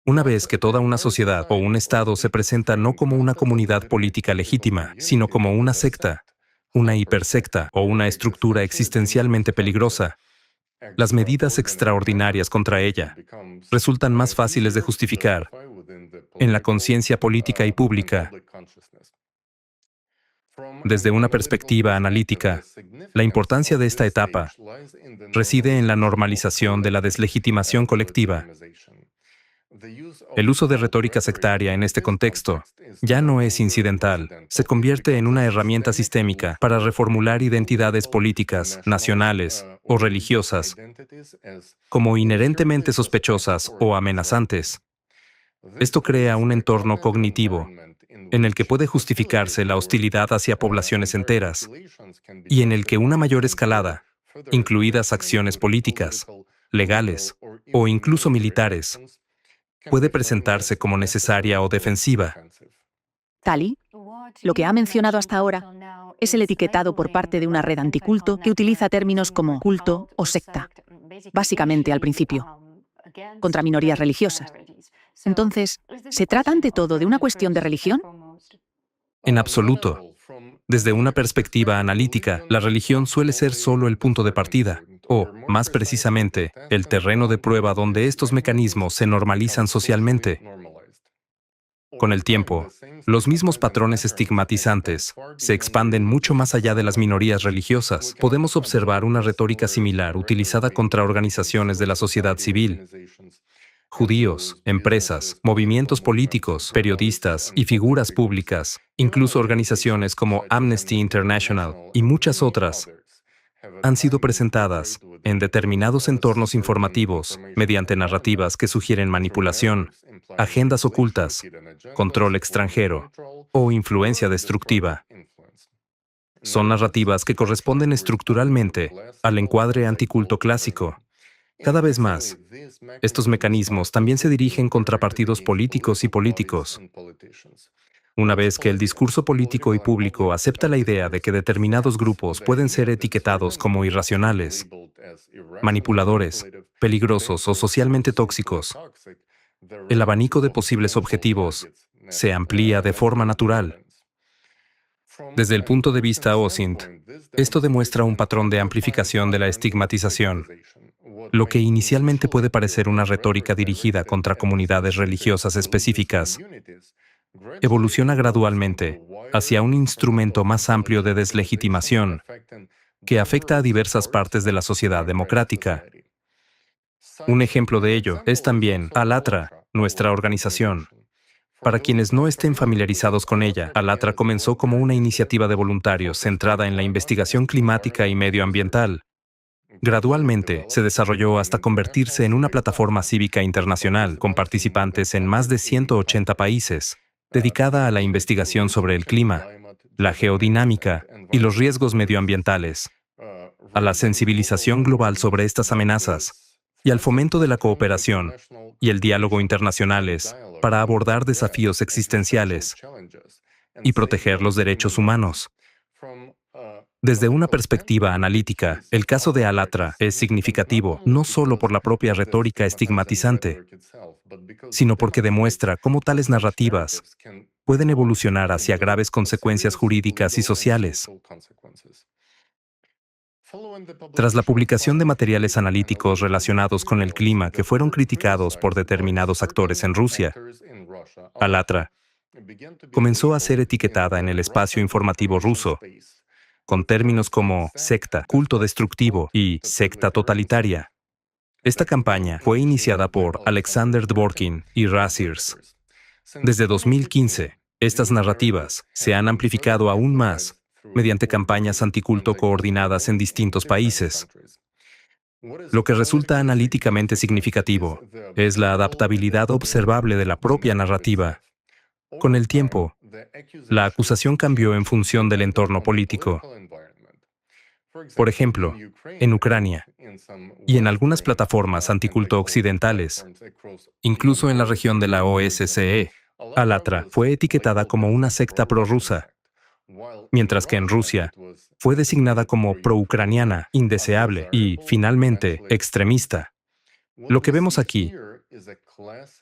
Una vez que toda una sociedad o un Estado se presenta no como una comunidad política legítima, sino como una secta, una hipersecta o una estructura existencialmente peligrosa, las medidas extraordinarias contra ella resultan más fáciles de justificar en la conciencia política y pública. Desde una perspectiva analítica, la importancia de esta etapa reside en la normalización de la deslegitimación colectiva. El uso de retórica sectaria en este contexto ya no es incidental, se convierte en una herramienta sistémica para reformular identidades políticas, nacionales o religiosas como inherentemente sospechosas o amenazantes. Esto crea un entorno cognitivo en el que puede justificarse la hostilidad hacia poblaciones enteras y en el que una mayor escalada, incluidas acciones políticas, legales o incluso militares, puede presentarse como necesaria o defensiva. Tali, lo que ha mencionado hasta ahora es el etiquetado por parte de una red anticulto que utiliza términos como culto o secta, básicamente al principio, contra minorías religiosas. Entonces, ¿se trata ante todo de una cuestión de religión? En absoluto. Desde una perspectiva analítica, la religión suele ser solo el punto de partida, o, más precisamente, el terreno de prueba donde estos mecanismos se normalizan socialmente. Con el tiempo, los mismos patrones estigmatizantes se expanden mucho más allá de las minorías religiosas. Podemos observar una retórica similar utilizada contra organizaciones de la sociedad civil, judíos, empresas, movimientos políticos, periodistas y figuras públicas, incluso organizaciones como Amnesty International y muchas otras, han sido presentadas en determinados entornos informativos mediante narrativas que sugieren manipulación, agendas ocultas, control extranjero o influencia destructiva. Son narrativas que corresponden estructuralmente al encuadre anticulto clásico. Cada vez más, estos mecanismos también se dirigen contra partidos políticos y políticos. Una vez que el discurso político y público acepta la idea de que determinados grupos pueden ser etiquetados como irracionales, manipuladores, peligrosos o socialmente tóxicos, el abanico de posibles objetivos se amplía de forma natural. Desde el punto de vista OSINT, esto demuestra un patrón de amplificación de la estigmatización. Lo que inicialmente puede parecer una retórica dirigida contra comunidades religiosas específicas, evoluciona gradualmente hacia un instrumento más amplio de deslegitimación que afecta a diversas partes de la sociedad democrática. Un ejemplo de ello es también ALLATRA, nuestra organización. Para quienes no estén familiarizados con ella, ALLATRA comenzó como una iniciativa de voluntarios centrada en la investigación climática y medioambiental. Gradualmente, se desarrolló hasta convertirse en una plataforma cívica internacional con participantes en más de 180 países, dedicada a la investigación sobre el clima, la geodinámica y los riesgos medioambientales, a la sensibilización global sobre estas amenazas y al fomento de la cooperación y el diálogo internacionales para abordar desafíos existenciales y proteger los derechos humanos. Desde una perspectiva analítica, el caso de ALLATRA es significativo no solo por la propia retórica estigmatizante, sino porque demuestra cómo tales narrativas pueden evolucionar hacia graves consecuencias jurídicas y sociales. Tras la publicación de materiales analíticos relacionados con el clima que fueron criticados por determinados actores en Rusia, Alatra comenzó a ser etiquetada en el espacio informativo ruso con términos como secta, culto destructivo y secta totalitaria. Esta campaña fue iniciada por Alexander Dvorkin y Razirs. Desde 2015, estas narrativas se han amplificado aún más mediante campañas anticulto coordinadas en distintos países. Lo que resulta analíticamente significativo es la adaptabilidad observable de la propia narrativa. Con el tiempo, la acusación cambió en función del entorno político. Por ejemplo, en Ucrania y en algunas plataformas anticulto occidentales, incluso en la región de la OSCE, Alatra fue etiquetada como una secta prorrusa, mientras que en Rusia fue designada como pro-ucraniana, indeseable y, finalmente, extremista. Lo que vemos aquí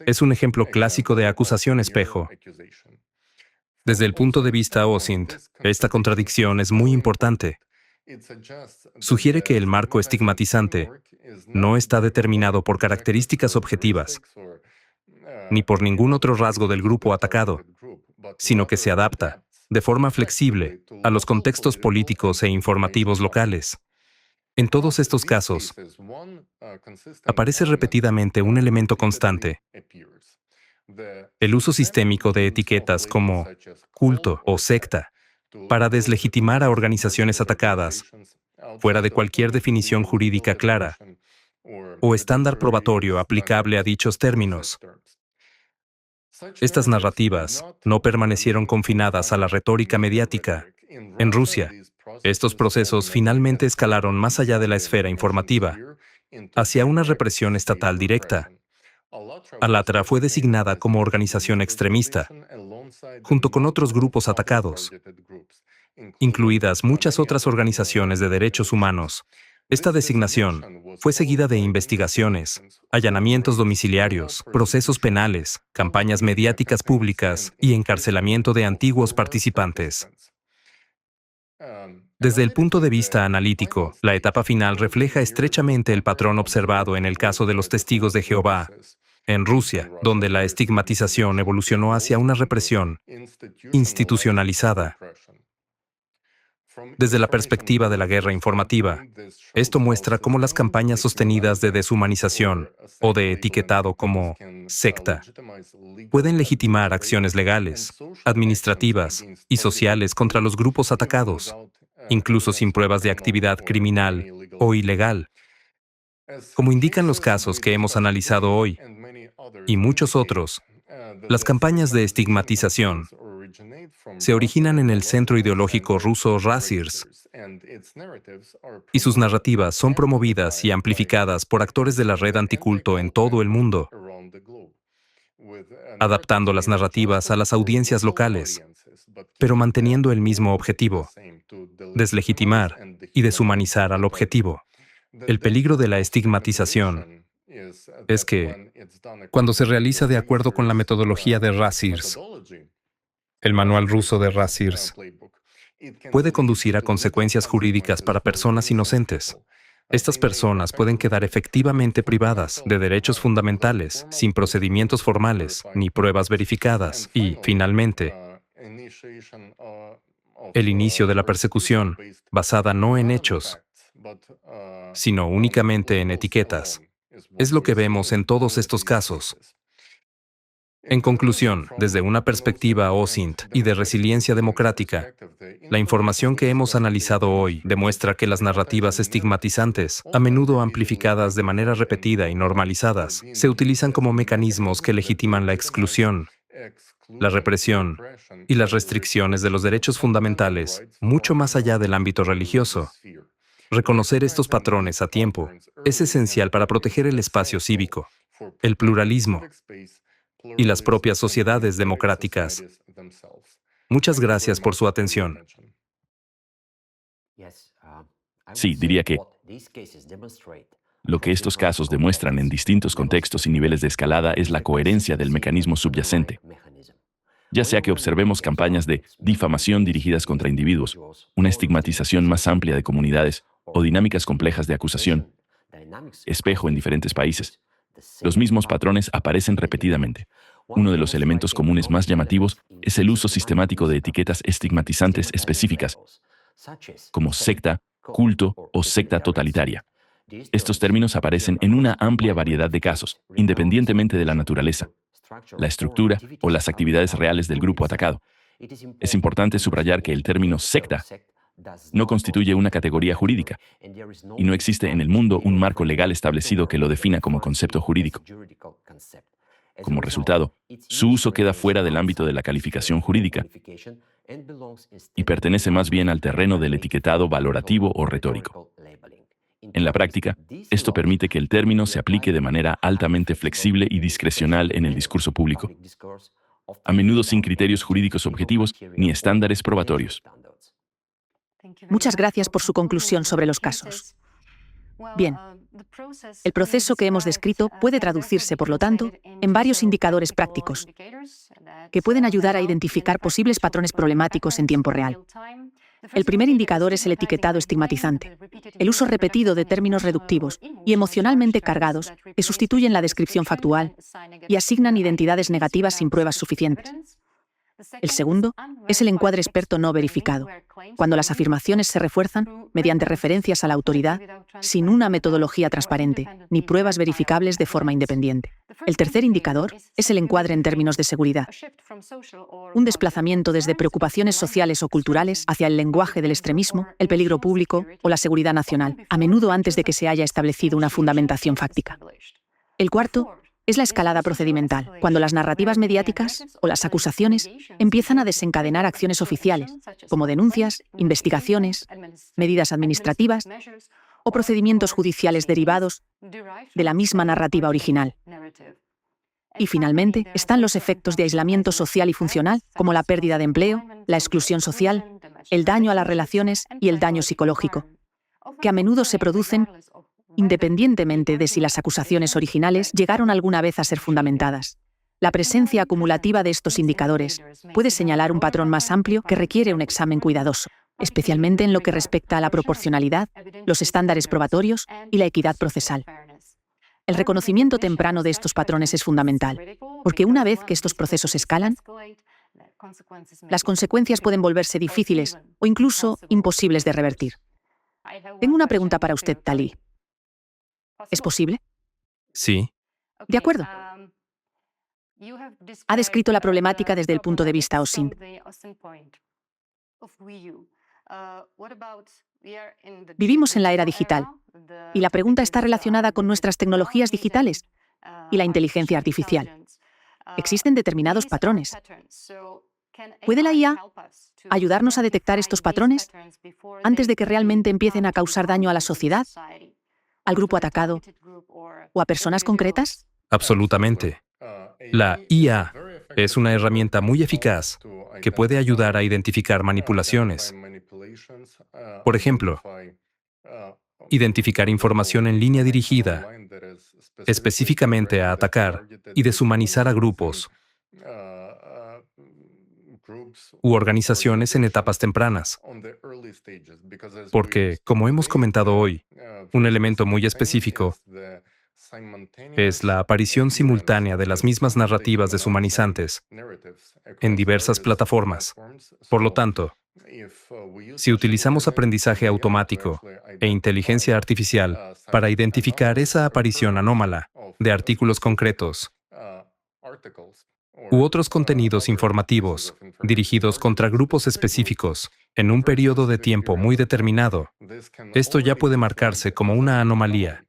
es un ejemplo clásico de acusación espejo. Desde el punto de vista OSINT, esta contradicción es muy importante. Sugiere que el marco estigmatizante no está determinado por características objetivas, ni por ningún otro rasgo del grupo atacado, sino que se adapta, de forma flexible, a los contextos políticos e informativos locales. En todos estos casos, aparece repetidamente un elemento constante: el uso sistémico de etiquetas como culto o secta para deslegitimar a organizaciones atacadas, fuera de cualquier definición jurídica clara o estándar probatorio aplicable a dichos términos. Estas narrativas no permanecieron confinadas a la retórica mediática. En Rusia, estos procesos finalmente escalaron más allá de la esfera informativa, hacia una represión estatal directa. Alatra fue designada como organización extremista, junto con otros grupos atacados, incluidas muchas otras organizaciones de derechos humanos. Esta designación fue seguida de investigaciones, allanamientos domiciliarios, procesos penales, campañas mediáticas públicas y encarcelamiento de antiguos participantes. Desde el punto de vista analítico, la etapa final refleja estrechamente el patrón observado en el caso de los testigos de Jehová, en Rusia, donde la estigmatización evolucionó hacia una represión institucionalizada. Desde la perspectiva de la guerra informativa, esto muestra cómo las campañas sostenidas de deshumanización o de etiquetado como secta pueden legitimar acciones legales, administrativas y sociales contra los grupos atacados, incluso sin pruebas de actividad criminal o ilegal. Como indican los casos que hemos analizado hoy, y muchos otros, las campañas de estigmatización se originan en el centro ideológico ruso Razirs, y sus narrativas son promovidas y amplificadas por actores de la red anticulto en todo el mundo, adaptando las narrativas a las audiencias locales, pero manteniendo el mismo objetivo: deslegitimar y deshumanizar al objetivo. El peligro de la estigmatización es que, cuando se realiza de acuerdo con la metodología de Razirs, el manual ruso de Razirs, puede conducir a consecuencias jurídicas para personas inocentes. Estas personas pueden quedar efectivamente privadas de derechos fundamentales, sin procedimientos formales ni pruebas verificadas, y, finalmente, el inicio de la persecución, basada no en hechos, sino únicamente en etiquetas, es lo que vemos en todos estos casos. En conclusión, desde una perspectiva OSINT y de resiliencia democrática, la información que hemos analizado hoy demuestra que las narrativas estigmatizantes, a menudo amplificadas de manera repetida y normalizadas, se utilizan como mecanismos que legitiman la exclusión, la represión y las restricciones de los derechos fundamentales, mucho más allá del ámbito religioso. Reconocer estos patrones a tiempo es esencial para proteger el espacio cívico, el pluralismo y las propias sociedades democráticas. Muchas gracias por su atención. Sí, diría que lo que estos casos demuestran en distintos contextos y niveles de escalada es la coherencia del mecanismo subyacente. ya sea que observemos campañas de difamación dirigidas contra individuos, una estigmatización más amplia de comunidades o dinámicas complejas de acusación, espejo en diferentes países. Los mismos patrones aparecen repetidamente. Uno de los elementos comunes más llamativos es el uso sistemático de etiquetas estigmatizantes específicas, como secta, culto o secta totalitaria. Estos términos aparecen en una amplia variedad de casos, independientemente de la naturaleza, la estructura o las actividades reales del grupo atacado. Es importante subrayar que el término secta no constituye una categoría jurídica, y no existe en el mundo un marco legal establecido que lo defina como concepto jurídico. Como resultado, su uso queda fuera del ámbito de la calificación jurídica y pertenece más bien al terreno del etiquetado valorativo o retórico. En la práctica, esto permite que el término se aplique de manera altamente flexible y discrecional en el discurso público, a menudo sin criterios jurídicos objetivos ni estándares probatorios. Muchas gracias por su conclusión sobre los casos. Bien, el proceso que hemos descrito puede traducirse, por lo tanto, en varios indicadores prácticos que pueden ayudar a identificar posibles patrones problemáticos en tiempo real. El primer indicador es el etiquetado estigmatizante, el uso repetido de términos reductivos y emocionalmente cargados que sustituyen la descripción factual y asignan identidades negativas sin pruebas suficientes. El segundo es el encuadre experto no verificado, cuando las afirmaciones se refuerzan mediante referencias a la autoridad, sin una metodología transparente, ni pruebas verificables de forma independiente. El tercer indicador es el encuadre en términos de seguridad, un desplazamiento desde preocupaciones sociales o culturales hacia el lenguaje del extremismo, el peligro público o la seguridad nacional, a menudo antes de que se haya establecido una fundamentación fáctica. El cuarto es la escalada procedimental, cuando las narrativas mediáticas o las acusaciones empiezan a desencadenar acciones oficiales, como denuncias, investigaciones, medidas administrativas o procedimientos judiciales derivados de la misma narrativa original. Y finalmente, están los efectos de aislamiento social y funcional, como la pérdida de empleo, la exclusión social, el daño a las relaciones y el daño psicológico, que a menudo se producen independientemente de si las acusaciones originales llegaron alguna vez a ser fundamentadas. La presencia acumulativa de estos indicadores puede señalar un patrón más amplio que requiere un examen cuidadoso, especialmente en lo que respecta a la proporcionalidad, los estándares probatorios y la equidad procesal. El reconocimiento temprano de estos patrones es fundamental, porque una vez que estos procesos escalan, las consecuencias pueden volverse difíciles o incluso imposibles de revertir. Tengo una pregunta para usted, Tali. ¿Es posible? Sí. De acuerdo. Ha descrito la problemática desde el punto de vista OSINT. Vivimos en la era digital y la pregunta está relacionada con nuestras tecnologías digitales y la inteligencia artificial. Existen determinados patrones. ¿Puede la IA ayudarnos a detectar estos patrones antes de que realmente empiecen a causar daño a la sociedad, al grupo atacado o a personas concretas? Absolutamente. La IA es una herramienta muy eficaz que puede ayudar a identificar manipulaciones. Por ejemplo, identificar información en línea dirigida específicamente a atacar y deshumanizar a grupos u organizaciones en etapas tempranas. Porque, como hemos comentado hoy, un elemento muy específico es la aparición simultánea de las mismas narrativas deshumanizantes en diversas plataformas. Por lo tanto, si utilizamos aprendizaje automático e inteligencia artificial para identificar esa aparición anómala de artículos concretos u otros contenidos informativos dirigidos contra grupos específicos en un periodo de tiempo muy determinado, esto ya puede marcarse como una anomalía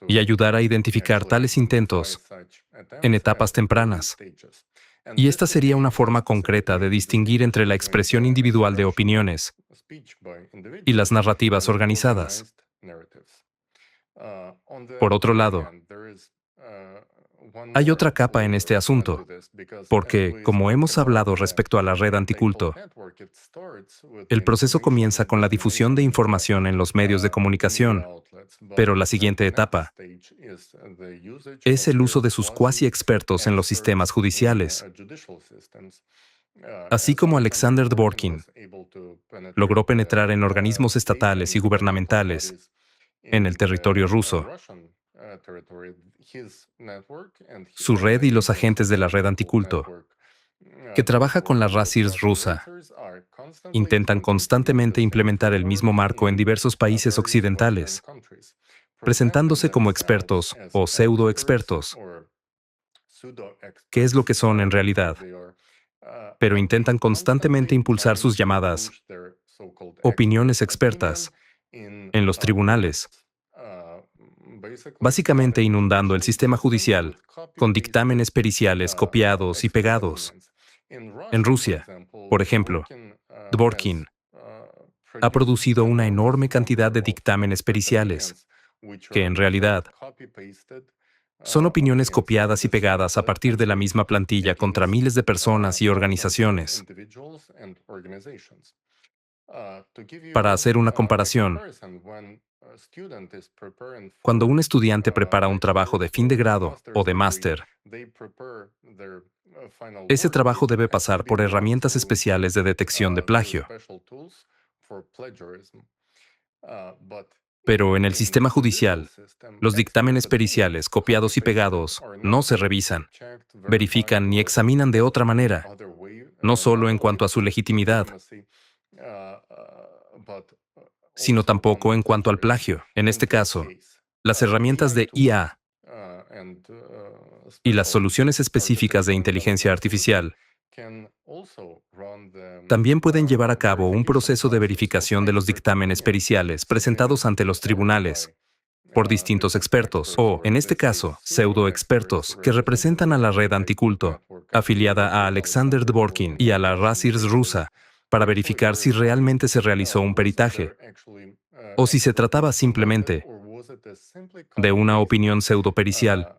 y ayudar a identificar tales intentos en etapas tempranas. Y esta sería una forma concreta de distinguir entre la expresión individual de opiniones y las narrativas organizadas. Por otro lado, Hay otra capa en este asunto, porque, como hemos hablado respecto a la red anticulto, el proceso comienza con la difusión de información en los medios de comunicación, pero la siguiente etapa es el uso de sus cuasi expertos en los sistemas judiciales. Así como Alexander Dworkin logró penetrar en organismos estatales y gubernamentales en el territorio ruso, su red y los agentes de la red anticulto, que trabaja con la RASIRS rusa, intentan constantemente implementar el mismo marco en diversos países occidentales, presentándose como expertos o pseudo-expertos, que es lo que son en realidad, pero intentan constantemente impulsar sus llamadas opiniones expertas en los tribunales, básicamente inundando el sistema judicial con dictámenes periciales copiados y pegados. En Rusia, por ejemplo, Dworkin ha producido una enorme cantidad de dictámenes periciales, que en realidad son opiniones copiadas y pegadas a partir de la misma plantilla contra miles de personas y organizaciones. Para hacer una comparación, cuando un estudiante prepara un trabajo de fin de grado o de máster, ese trabajo debe pasar por herramientas especiales de detección de plagio. Pero en el sistema judicial, los dictámenes periciales copiados y pegados no se revisan, verifican ni examinan de otra manera, no solo en cuanto a su legitimidad, sino tampoco en cuanto al plagio. En este caso, las herramientas de IA y las soluciones específicas de inteligencia artificial también pueden llevar a cabo un proceso de verificación de los dictámenes periciales presentados ante los tribunales por distintos expertos, o, en este caso, pseudo-expertos, que representan a la red anticulto, afiliada a Alexander Dworkin y a la RASIRS rusa, para verificar si realmente se realizó un peritaje, o si se trataba simplemente de una opinión pseudopericial,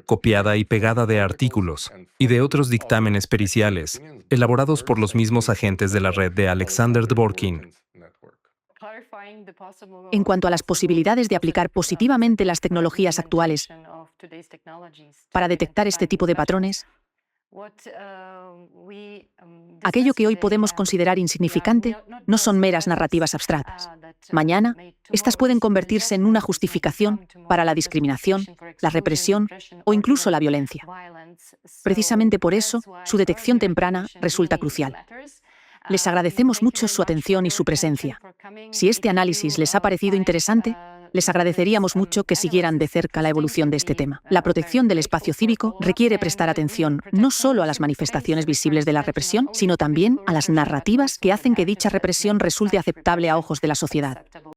copiada y pegada de artículos y de otros dictámenes periciales, elaborados por los mismos agentes de la red de Alexander Dworkin. En cuanto a las posibilidades de aplicar positivamente las tecnologías actuales para detectar este tipo de patrones, aquello que hoy podemos considerar insignificante no son meras narrativas abstractas. Mañana, estas pueden convertirse en una justificación para la discriminación, la represión o incluso la violencia. Precisamente por eso, su detección temprana resulta crucial. Les agradecemos mucho su atención y su presencia. Si este análisis les ha parecido interesante, les agradeceríamos mucho que siguieran de cerca la evolución de este tema. La protección del espacio cívico requiere prestar atención no solo a las manifestaciones visibles de la represión, sino también a las narrativas que hacen que dicha represión resulte aceptable a ojos de la sociedad.